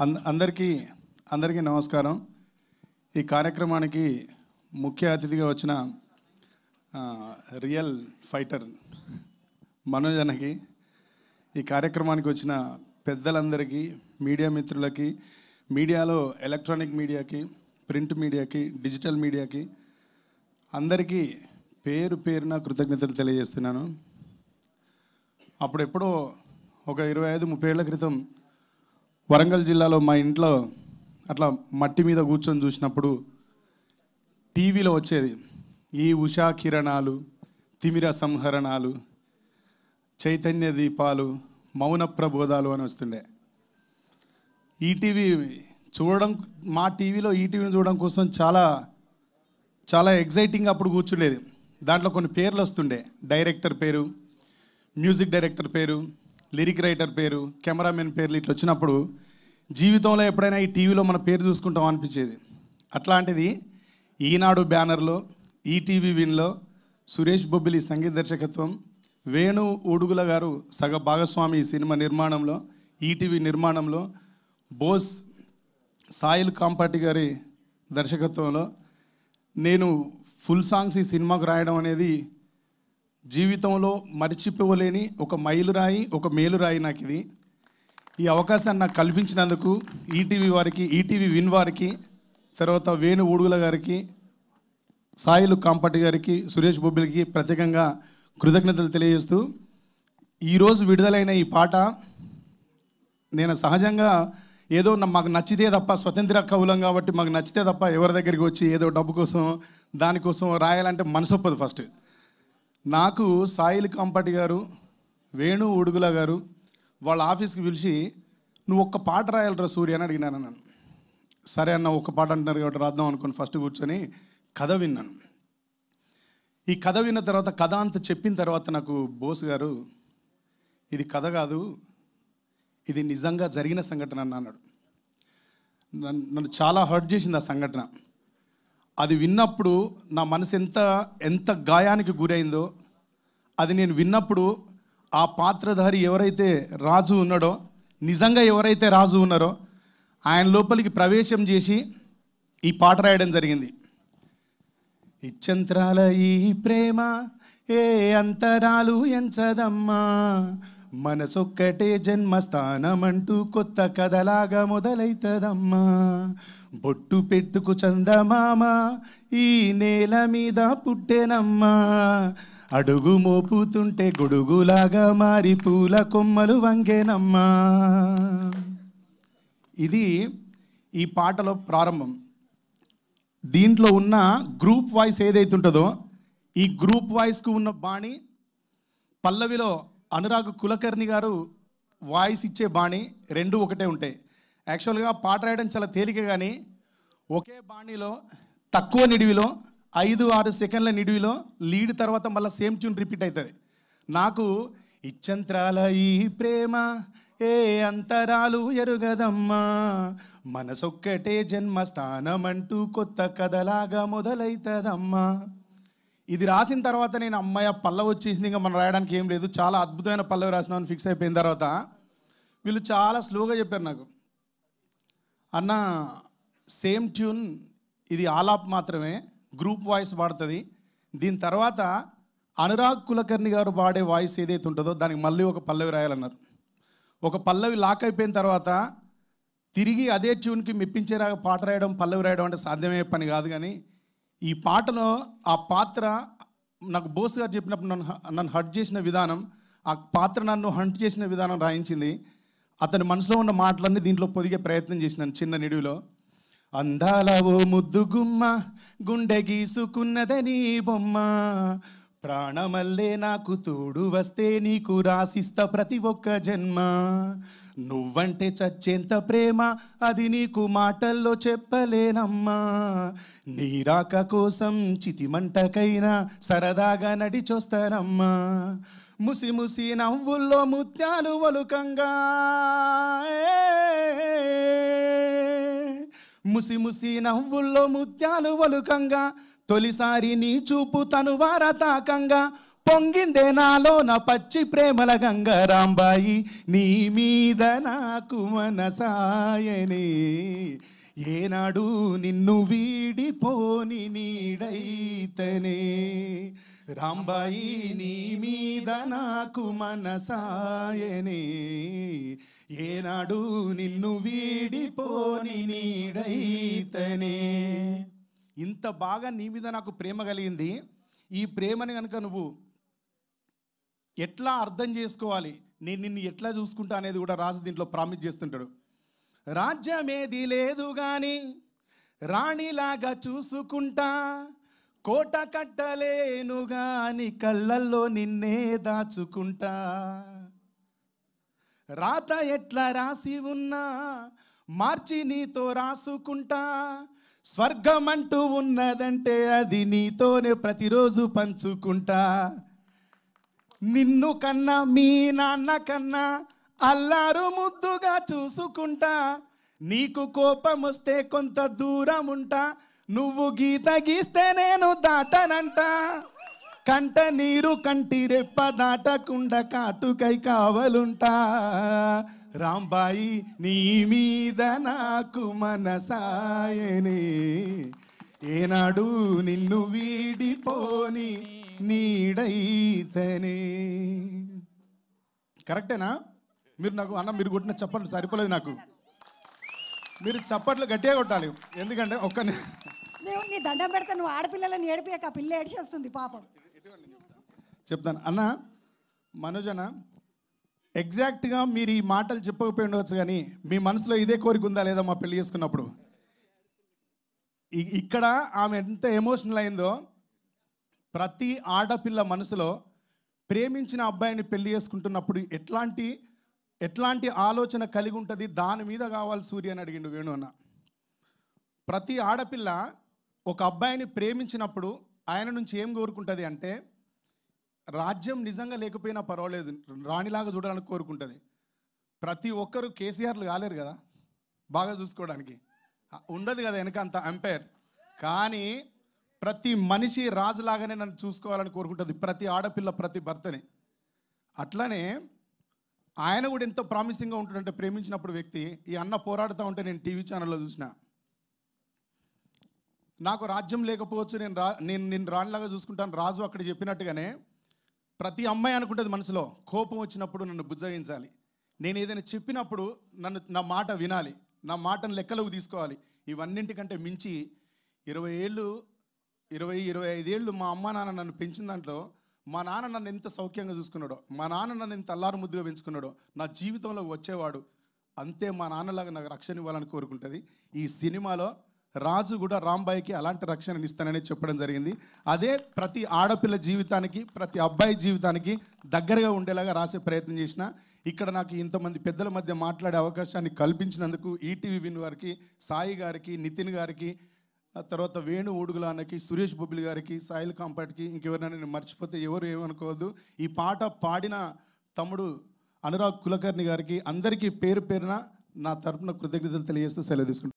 అందరికీ నమస్కారం. ఈ కార్యక్రమానికి ముఖ్య అతిథిగా వచ్చిన రియల్ ఫైటర్ మనోజ్ అన్నకి, ఈ కార్యక్రమానికి వచ్చిన పెద్దలందరికీ, మీడియా మిత్రులకి, మీడియాలో ఎలక్ట్రానిక్ మీడియాకి, ప్రింట్ మీడియాకి, డిజిటల్ మీడియాకి అందరికీ పేరు పేరున కృతజ్ఞతలు తెలియజేస్తున్నాను. అప్పుడెప్పుడో ఒక 25-30 ఏళ్ల క్రితం వరంగల్ జిల్లాలో మా ఇంట్లో అట్లా మట్టి మీద కూర్చొని చూసినప్పుడు టీవీలో వచ్చేది ఈ ఉషా కిరణాలు, తిమిర సంహరణాలు, చైతన్య దీపాలు, మౌన ప్రబోధాలు అని వస్తుండే. ఈటీవీ చూడడం, మా టీవీలో ఈటీవీని చూడడం కోసం చాలా చాలా ఎగ్జైటింగ్గా అప్పుడు కూర్చుండేది. దాంట్లో కొన్ని పేర్లు వస్తుండే, డైరెక్టర్ పేరు, మ్యూజిక్ డైరెక్టర్ పేరు, లిరిక్ రైటర్ పేరు, కెమెరామెన్ పేర్లు ఇట్లా వచ్చినప్పుడు జీవితంలో ఎప్పుడైనా ఈ టీవీలో మన పేరు చూసుకుంటాం అనిపించేది. అట్లాంటిది ఈనాడు బ్యానర్లో, ఈటీవీ విన్లో సురేష్ బొబ్బిలి సంగీత దర్శకత్వం, వేణు ఊడుగుల గారు సగ భాగస్వామి సినిమా నిర్మాణంలో, ఈటీవీ నిర్మాణంలో, బోస్ సాయిల్ కాంపాటి గారి దర్శకత్వంలో నేను ఫుల్ సాంగ్స్ ఈ సినిమాకు రాయడం అనేది జీవితంలో మరిచిపోలేని ఒక మైలురాయి, ఒక మేలురాయి నాకు ఇది. ఈ అవకాశాన్ని నాకు కల్పించినందుకు ఈటీవీ వారికి, ఈటీవీ విన్ వారికి, తర్వాత వేణు ఊడుగుల గారికి, సాయిలు కాంపాటి గారికి, సురేష్ బొబ్బిలికి ప్రత్యేకంగా కృతజ్ఞతలు తెలియజేస్తూ, ఈరోజు విడుదలైన ఈ పాట నేను సహజంగా ఏదో మాకు నచ్చితే తప్ప, స్వతంత్ర కవులం కాబట్టి మాకు నచ్చితే తప్ప ఎవరి దగ్గరికి వచ్చి ఏదో డబ్బు కోసం దానికోసం రాయాలంటే మనసు ఒప్పదు. ఫస్ట్ నాకు సాయిల్ కాంపాటి గారు, వేణు ఊడుగుల గారు వాళ్ళ ఆఫీస్కి పిలిచి నువ్వు ఒక్క పాట రాయాలరా సూర్య అని అడిగినాను. నన్ను సరే అన్న, ఒక్క పాట అంటున్నారు కాబట్టి రాద్దాం అనుకుని ఫస్ట్ కూర్చొని కథ విన్నాను. ఈ కథ విన్న తర్వాత, కథ అంతా చెప్పిన తర్వాత నాకు బోస్ గారు ఇది కథ కాదు, ఇది నిజంగా జరిగిన సంఘటన అన్నాడు. నన్ను చాలా హర్ట్ చేసింది ఆ సంఘటన. అది విన్నప్పుడు నా మనసు ఎంత గాయానికి గురైందో, అది నేను విన్నప్పుడు ఆ పాత్రధారి ఎవరైతే రాజు ఉన్నాడో, నిజంగా ఎవరైతే రాజు ఉన్నారో ఆయన లోపలికి ప్రవేశం చేసి ఈ పాట రాయడం జరిగింది. ఇచ్చంత్రాల ఈ ప్రేమ ఏ అంతరాలు ఎంచదమ్మా, మనసొక్కటే జన్మస్థానమంటూ కొత్త కథలాగా మొదలైతదమ్మా, బొట్టు పెట్టుకు చందమామ ఈ నేల మీద పుట్టెనమ్మా, అడుగు మోపుతుంటే గొడుగులాగా మారి పూల కొమ్మలు వంగేనమ్మా. ఇది ఈ పాటలో ప్రారంభం. దీంట్లో ఉన్న గ్రూప్ వాయిస్ ఏదైతే ఉంటుందో, ఈ గ్రూప్ వాయిస్కు ఉన్న బాణి పల్లవిలో అనురాగ్ కులకర్ణి గారు వాయిస్ ఇచ్చే బాణి రెండు ఒకటే ఉంటాయి. యాక్చువల్గా పాట రాయడం చాలా తేలిక, కానీ ఒకే బాణీలో తక్కువ నిడివిలో 5-6 సెకండ్ల నిడివిలో లీడ్ తర్వాత మళ్ళీ సేమ్ ట్యూన్ రిపీట్ అవుతుంది. నాకు ఇచ్చంత్రాల ఈ ప్రేమ ఏ అంతరాలు ఎరుగదమ్మా, మనసొక్కటే జన్మస్థానమంటూ కొత్త కథలాగా మొదలైతదమ్మా. ఇది రాసిన తర్వాత నేను అమ్మాయి పల్లవి వచ్చేసింది, ఇంకా మనం రాయడానికి ఏం లేదు, చాలా అద్భుతమైన పల్లవి రాసినామని ఫిక్స్ అయిపోయిన తర్వాత వీళ్ళు చాలా స్లోగా చెప్పారు నాకు, అన్న సేమ్ ట్యూన్, ఇది ఆలాప్ మాత్రమే, గ్రూప్ వాయిస్ పాడుతుంది, దీని తర్వాత అనురాగ్ కులకర్ణి గారు పాడే వాయిస్ ఏదైతే ఉంటుందో దానికి మళ్ళీ ఒక పల్లవి రాయాలన్నారు. ఒక పల్లవి లాక్ అయిపోయిన తర్వాత తిరిగి అదే ట్యూన్కి మెప్పించేలాగా పాట రాయడం, పల్లవి రాయడం అంటే సాధ్యమయ్యే పని కాదు. కానీ ఈ పాటలో ఆ పాత్ర నాకు బోస్ గారు చెప్పినప్పుడు నన్ను హర్ట్ చేసిన విధానం, ఆ పాత్ర నన్ను హంట్ చేసిన విధానం రాయించింది. అతని మనసులో ఉన్న మాటలన్నీ దీంట్లో పొదిగే ప్రయత్నం చేసినాను చిన్న నిడివిలో. అందాల ఓ ముద్దు గుమ్మ, గుండె గీసుకున్నదని బొమ్మ, ప్రాణమల్లే నాకు తోడు వస్తే నీకు రాసిస్తా ప్రతి ఒక్క జన్మ, నువ్వంటే చచ్చేంత ప్రేమ అది నీకు మాటల్లో చెప్పలేనమ్మా, నీ రాక కోసం చితిమంటకైనా సరదాగా నడిచొస్తానమ్మా, ముసి ముసి నవ్వుల్లో ముత్యాలు ఒలుకంగా, ముసి ముసి నవ్వుల్లో ముత్యాలు ఒలుకంగా, తొలిసారి నీ చూపు తనువార తాకంగా, పొంగిందే నాలో నా పచ్చి ప్రేమల గంగ రాంబాయి నీ మీద నాకు మనసాయనే ఏనాడు నిన్ను వీడిపోని నీడైతనే రాంబాయి నీ మీద నాకు మనసాయనే ఏనాడు నిన్ను వీడిపోని నీడైతనే. ఇంత బాగా నీ మీద నాకు ప్రేమ కలిగింది. ఈ ప్రేమని కనుక నువ్వు ఎట్లా అర్థం చేసుకోవాలి, నేను నిన్ను ఎట్లా చూసుకుంటా అనేది కూడా రాజు దీంట్లో ప్రామిస్ చేస్తుంటాడు. రాజ్యమేది లేదు కానీ రాణిలాగా చూసుకుంటా, కోట కట్టలేను గాని కళ్ళల్లో నిన్నే దాచుకుంటా, రాత ఎట్లా రాసి ఉన్నా మార్చి నీతో రాసుకుంటా, స్వర్గమంటూ ఉన్నదంటే అది నీతోనే ప్రతిరోజు పంచుకుంటా, నిన్ను కన్నా మీ నాన్న కన్నా అల్లారు ముద్దుగా చూసుకుంటా, నీకు కోపం వస్తే కొంత దూరం ఉంటా, నువ్వు గీత గీస్తే నేను దాటనంట, కంట నీరు కంటి రెప్ప దాటకుండా కాటుకై కావలుంటా, రాంబాయి నీ మీద నాకు మనసాయనే ఏనాడు నిన్ను వీడిపోని నీడైతనే. కరెక్టేనా? మీరు నాకు అన్న మీరు కొట్టిన చప్పట్లు సరిపోలేదు, నాకు మీరు చప్పట్లు గట్టిగా కొట్టాలి. ఎందుకంటే నీ దండం పెడతా, నువ్వు ఆడపిల్లలని ఏడిపియక పిల్ల ఏడిచేస్తుంది పాపం. చెప్తాను అన్న. మనోజన ఎగ్జాక్ట్గా మీరు ఈ మాటలు చెప్పకపోయి ఉండవచ్చు, కానీ మీ మనసులో ఇదే కోరిక ఉందా లేదా మా పెళ్లి చేసుకున్నప్పుడు? ఇక్కడ ఆమె ఎంత ఎమోషనల్ అయిందో, ప్రతి ఆడపిల్ల మనసులో ప్రేమించిన అబ్బాయిని పెళ్లి చేసుకుంటున్నప్పుడు ఎట్లాంటి ఆలోచన కలిగి ఉంటుంది, దాని మీద కావాలి సూర్య అని అడిగిండు వేణు అన్న. ప్రతి ఆడపిల్ల ఒక అబ్బాయిని ప్రేమించినప్పుడు ఆయన నుంచి ఏం కోరుకుంటుంది అంటే, రాజ్యం నిజంగా లేకపోయినా పర్వాలేదు రాణిలాగా చూడాలని కోరుకుంటుంది. ప్రతి ఒక్కరు కేసీఆర్లు కాలేరు కదా బాగా చూసుకోవడానికి, ఉండదు కదా వెనక అంత ఎంపైర్. కానీ ప్రతి మనిషి రాజులాగానే నన్ను చూసుకోవాలని కోరుకుంటుంది ప్రతి ఆడపిల్ల, ప్రతి భర్తని. అట్లనే ఆయన కూడా ఎంతో ప్రామిసింగ్గా ఉంటుందంటే ప్రేమించినప్పుడు వ్యక్తి. ఈ అన్న పోరాడుతూ ఉంటే నేను టీవీ ఛానల్లో చూసిన, నాకు రాజ్యం లేకపోవచ్చు, నేను రాణిలాగా చూసుకుంటాను రాజు అక్కడ చెప్పినట్టుగానే ప్రతి అమ్మాయి అనుకుంటుంది మనసులో, కోపం వచ్చినప్పుడు నన్ను బుజ్జగించాలి, నేను ఏదైనా చెప్పినప్పుడు నా మాట వినాలి, నా మాటను లెక్కలోకి తీసుకోవాలి. ఇవన్నింటికంటే మించి 25 ఏళ్ళు మా అమ్మ నాన్న నన్ను పెంచిన దాంట్లో మా నాన్న నన్ను ఎంత సౌఖ్యంగా చూసుకున్నాడో, మా నాన్న నన్ను ఎంత అల్లారు ముద్దుగా పెంచుకున్నాడో, నా జీవితంలో వచ్చేవాడు అంతే మా నాన్నలాగా నాకు రక్షణ ఇవ్వాలని కోరుకుంటుంది. ఈ సినిమాలో రాజు కూడా రాంబాయికి అలాంటి రక్షణ ఇస్తానని చెప్పడం జరిగింది. అదే ప్రతి ఆడపిల్ల జీవితానికి, ప్రతి అబ్బాయి జీవితానికి దగ్గరగా ఉండేలాగా రాసే ప్రయత్నం చేసిన. ఇక్కడ నాకు ఇంతమంది పెద్దల మధ్య మాట్లాడే అవకాశాన్ని కల్పించినందుకు ఈటీవీ విన్ వారికి, సాయి గారికి, నితిన్ గారికి, తర్వాత వేణు ఊడుగులానకి, సురేష్ బొబ్బిలి గారికి, సాయిల్ కాంపాట్కి, ఇంకెవరైనా నేను మర్చిపోతే ఎవరు ఏమనుకోవద్దు. ఈ పాట పాడిన తమ్ముడు అనురాగ్ కులకర్ణి గారికి అందరికీ పేరు పేరున నా తరపున కృతజ్ఞతలు తెలియజేస్తూ సెలవు తీసుకుంటాను.